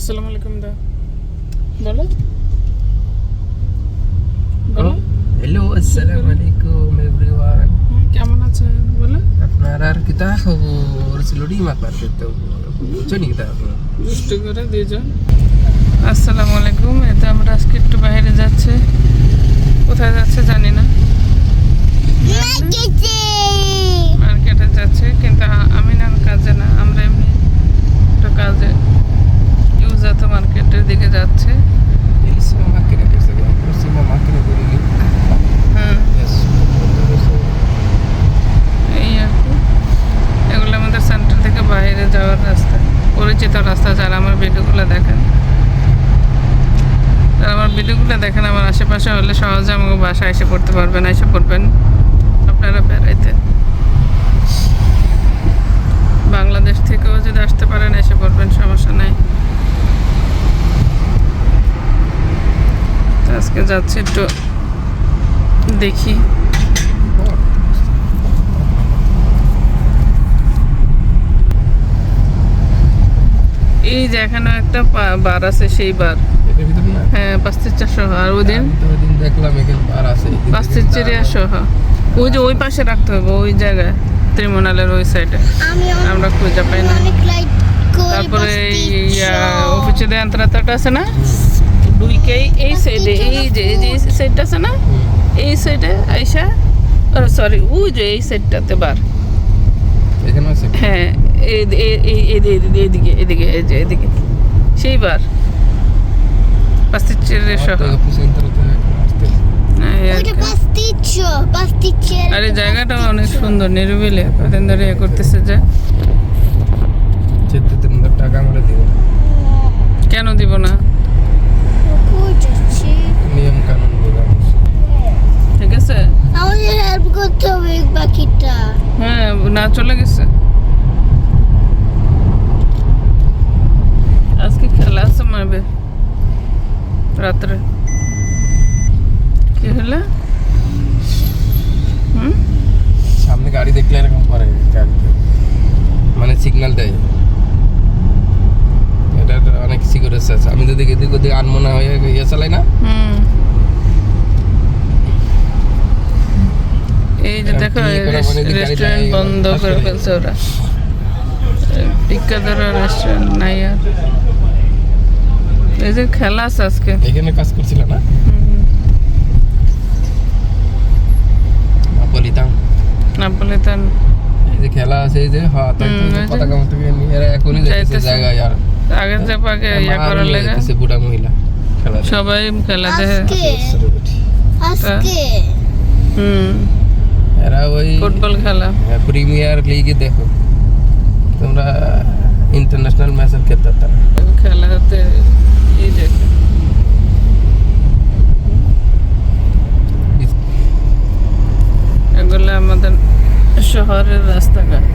আসসালামু আলাইকুম দা বলো বলো হ্যালো আসসালামু আলাইকুম এভরিওয়ান কেমন আছেন বলো আপনারা আর কিতা খবর সিলুডি মা পারতে তো বুঝনি কিতা দুষ্টু করে দুইজন আসসালামু আলাইকুম এটা আমরা আজকে একটু বাইরে যাচ্ছে কোথায় যাচ্ছে জানি না মার্কেটে যাচ্ছে কিন্তু আমি না কাজে না আমরা এমনি একটা কাজে ইউজাত মার্কেটের দিকে যাচ্ছে Bellissima macchina questa, che è la prossima macchina di lì. হ্যাঁ Yes. এই আর কি এগুলো আমাদের সেন্টার থেকে বাইরে যাওয়ার রাস্তা পরিচিত রাস্তা যারা আমার ভিডিওগুলো দেখেন আমার আশেপাশে হলে সহজে আমাকে বাসায় এসে পড়তে পারবেন এসে পড়বেন আপনারা বেড়াইতে বাংলাদেশ থেকেও যদি আসতে পারেন এসে পড়বেন সমস্যা নাই তো আজকে যাচ্ছি একটু দেখি এই যে এখানে একটা বার আছে সেই বার এটার ভিতর না হ্যাঁ 5-4 আর ওই দিন ওই দিন দেখলাম এখানে বার আছে 5-4 ওই যে ওই পাশে রাখতে হবে ওই জায়গায় ত্রিমোনালের ওই সাইডে আমরা খুঁজে পাই না তারপরে অফিসে দিয়ে আন্তরাতাটা আছে না দুইকেই এই সাইডে এই যে সাইডটা আছে না এই সাইডে আইসা সরি ওই যে এই সাইডটাতে বার এখানে আছে হ্যাঁ এদিকে এই যে এদিকে সেই বার 5-4 সহ অফিস সেন্টারতে আসতে আরে জায়গাটা অনেক সুন্দর নিরিবিলি কদিন ধরে ইয়ে করতেছে যে 7,000 টাকা আমরা দিব কেন দিব না নিয়ম কানুন বলে ঠিক আছে আমাদের হেল্প করতে হবে বাকিটা হ্যাঁ না চলে গেছে আজকে খেলা আছে মারবে রাত্রে কি হলো সামনে গাড়ি দেখলে এরকম করে গাড়িতে মানে সিগন্যাল দেয় এটা অনেক সিকিউরিটি আছে আমি যদি এদিক ওদিক আনমনা হয়ে ইয়ে চালাই না এই যে দেখো রেস্টুরেন্ট বন্ধ করে ফেলছে ওরা টিক্কাদার রেস্টুরেন্ট নাই আর এই যে খেলা আছে আজকে এখানে কাজ করছিল না নাপোলিতান এই যে খেলা আছে এই যে হ্যাঁ তাই তো পতাকা মতকে নিয়ে এরা এখনই যাইতেছে জায়গায় আর আগের যে পাকে ইয়া করার লাগে যাইতেছে বুড়া মহিলা খেলা সবাই খেলা দেখে আজকে এরা ওই ফুটবল খেলা প্রিমিয়ার লিগে দেখো তোমরা ইন্টারন্যাশনাল ম্যাচের খেলতে তারা খেলাতে এই দেখো এগুলো আমাদের শহরের রাস্তাঘাট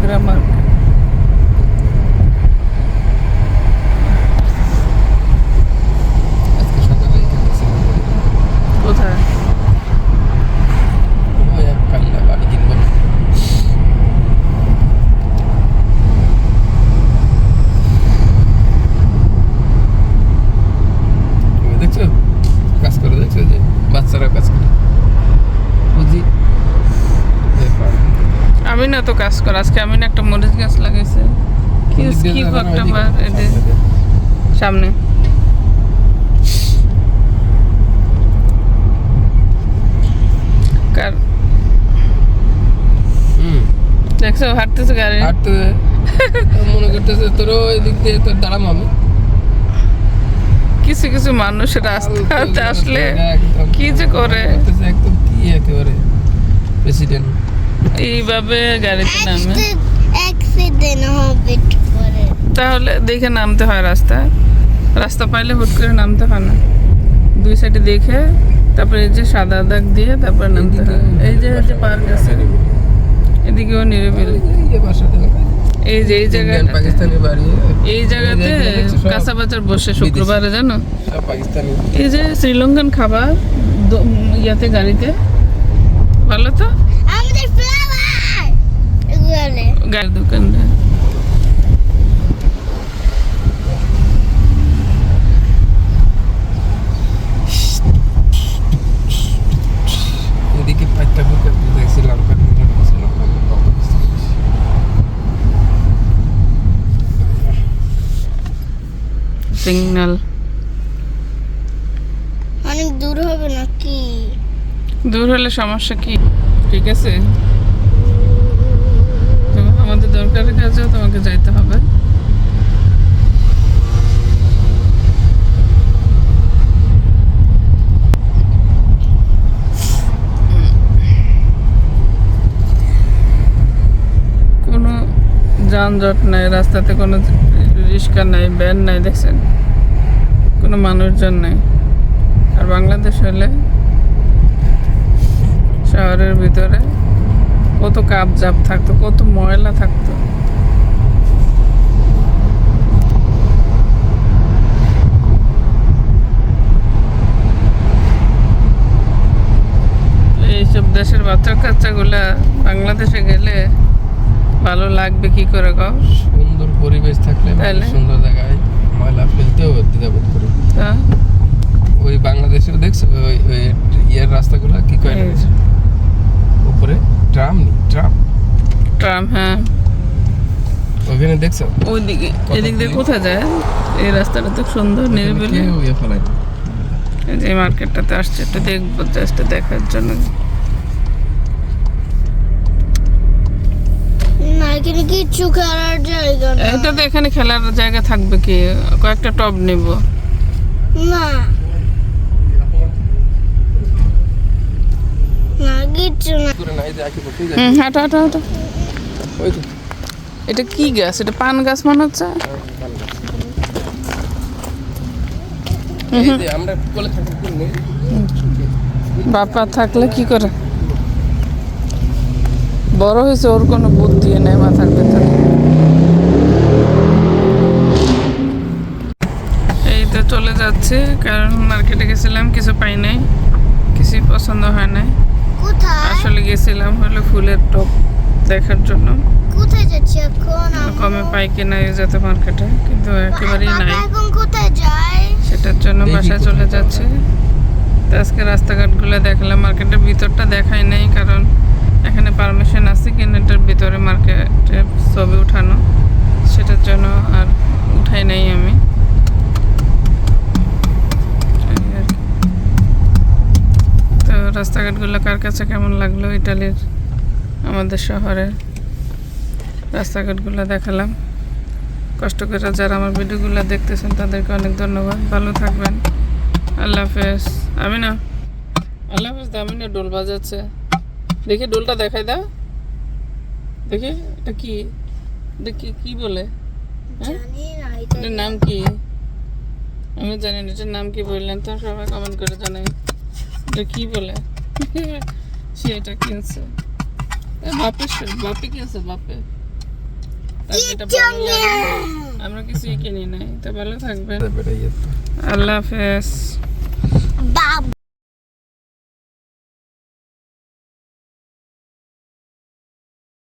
গ্রামার আজকে সকালে খেলতেছে কোথায় ওই এক কাল্লা বাড়ি কিনবো দেখছো কাজ করে দেখছো যে বাচ্চারা কাজ করে বুঝি আমি না তো কাজ কর আজকে আমি না একটা মরিচ গাছ লাগাইছে কি স্কিপ একটা বার এডে সামনে কার দেখছো হাঁটতেছে গাড়ি হাঁটতে মনে করতেছে তোরও ওই দিক দিয়ে তোর দাঁড়াম আমি কিছু কিছু মানুষ রাস্তাতে আসলে কি যে করে একদম কি একেবারে প্রেসিডেন্ট এইভাবে গাড়িতে নামে অ্যাক্সিডেন্ট হবে পরে তাহলে দেখে নামতে হয় রাস্তা পাইলে হুট করে নামতে হয় না দুই সাইডে দেখে তারপরে এই যে সাদা দাগ দিয়ে তারপরে নামতে হয় এই যে পার্ক আছে এদিকেও নিরিবিলি এই যে এই জায়গাটা পাকিস্তানি বাড়ি এই জায়গাতে কাঁচা বাজার বসে শুক্রবারে জানো সব পাকিস্তানি এই যে শ্রীলঙ্কান খাবার ইয়াতে গাড়িতে ভালো তো আমাদের ফ্লাওয়ার এগুলো গাড়ির দোকানটা সিগন্যাল। অনেক দূর হবে নাকি? দূর হলে সমস্যা কি? ঠিক আছে, তো আমাদের দরকারের কাজেও তোমাকে যাইতে হবে। কোনো যানজট নাই রাস্তাতে, কোনো রিক্সা নাই, ভ্যান নাই, দেখছেন কোনো মানুষজন নাই। আর বাংলাদেশ হলে শহরের ভিতরে কত কাপজাপ থাকতো, কত ময়লা থাকতো। এইসব দেশের বাচ্চা কাচ্চাগুলা বাংলাদেশে গেলে ভালো লাগবে কি করে গাও? সুন্দর পরিবেশ থাকলে তাহলে? সুন্দর জায়গায় ময়লা ফেলতেও দ্বিধাবোধ করে। তা ওই বাংলাদেশেও দেখছো ওই ওই ইয়ের রাস্তাগুলো কি কয় না এই যে, উপরে ট্রাম ট্রাম ট্রাম, হ্যাঁ ওখানে দেখছো ওইদিকে। কত এদিক দিয়ে clean। কোথায় যায়? এই রাস্তাটা তো সুন্দর নিরিবিলি। কেউ ইয়ে ফেলায় না। এই যে মার্কেটটাতে আসছে, একটু দেখবো, জাস্ট দেখার জন্য। না, এখানে কিচ্ছু করার জায়গা না। এটা তো এখানে খেলার জায়গা থাকবে কি? কয়েকটা টব নিব। না না, কিচ্ছু না। করে না, এই যে আঁকিবুকি যায়। হাঁটো হাঁটো হাঁটো। ওই তো এটা কি গাছ? এটা পান গাছ মনে হচ্ছে। এই যে আমরা কোলে থাকি কি নেই। বাপা থাকলে কি করে? বড় হয়েছে, ওর কোনো বুদ্ধি নেই মাথার ভেতরে। এই তো চলে যাচ্ছে, কারণ মার্কেটে গেছিলাম, কিছু পাই নাই, কিছুই পছন্দ হয় নাই। কোথায় আসলে গেছিলাম হলো ফুলের টপ দেখার জন্য, কোথায় যাচ্ছি এখন? কমে পাই কিনা যাতে মার্কেটে, কিন্তু একেবারেই বাবা নাই। এখন কোথায় যায়? সেটার জন্য দেখি বাসায় কোথায় চলে পাওয়া যাচ্ছে। তো আজকে রাস্তাঘাটগুলো দেখলাম, মার্কেটের ভিতরটা দেখাই নাই, কারণ এখানে পারমিশন আছে কিনা এটার ভিতরে মার্কেটে ছবি উঠানো, সেটার জন্য আর উঠাই নাই আমি। এই আর কি। তো রাস্তাঘাটগুলো কার কাছে কেমন লাগলো ইটালির, আমাদের শহরের রাস্তাঘাটগুলো দেখালাম। কষ্ট করে যারা আমার ভিডিওগুলো দেখতেছেন তাদেরকে অনেক ধন্যবাদ। ভালো থাকবেন। আল্লাহ হাফেজ। আমি না, আল্লাহ হাফেজ। আমি না, ডোল বাজাচ্ছে। দেখি ডোলটা দেখাই দাও, দেখি এটা কি, দেখি কি বলে, হ্যাঁ? জানি না এটার নাম কি? আমি জানি না এটার নাম কি, বললেন তো সবাই কমেন্ট করে জানাই এটা কি বলে। সে এটা কিনছে, বাপে কিনছে, বাপে। তার এটা ভালো লাগে। আমরা কিছুই কিনি নাই। তো ভালো থাকবেন। বেটাই আল্লাহ হাফেজ। বাবা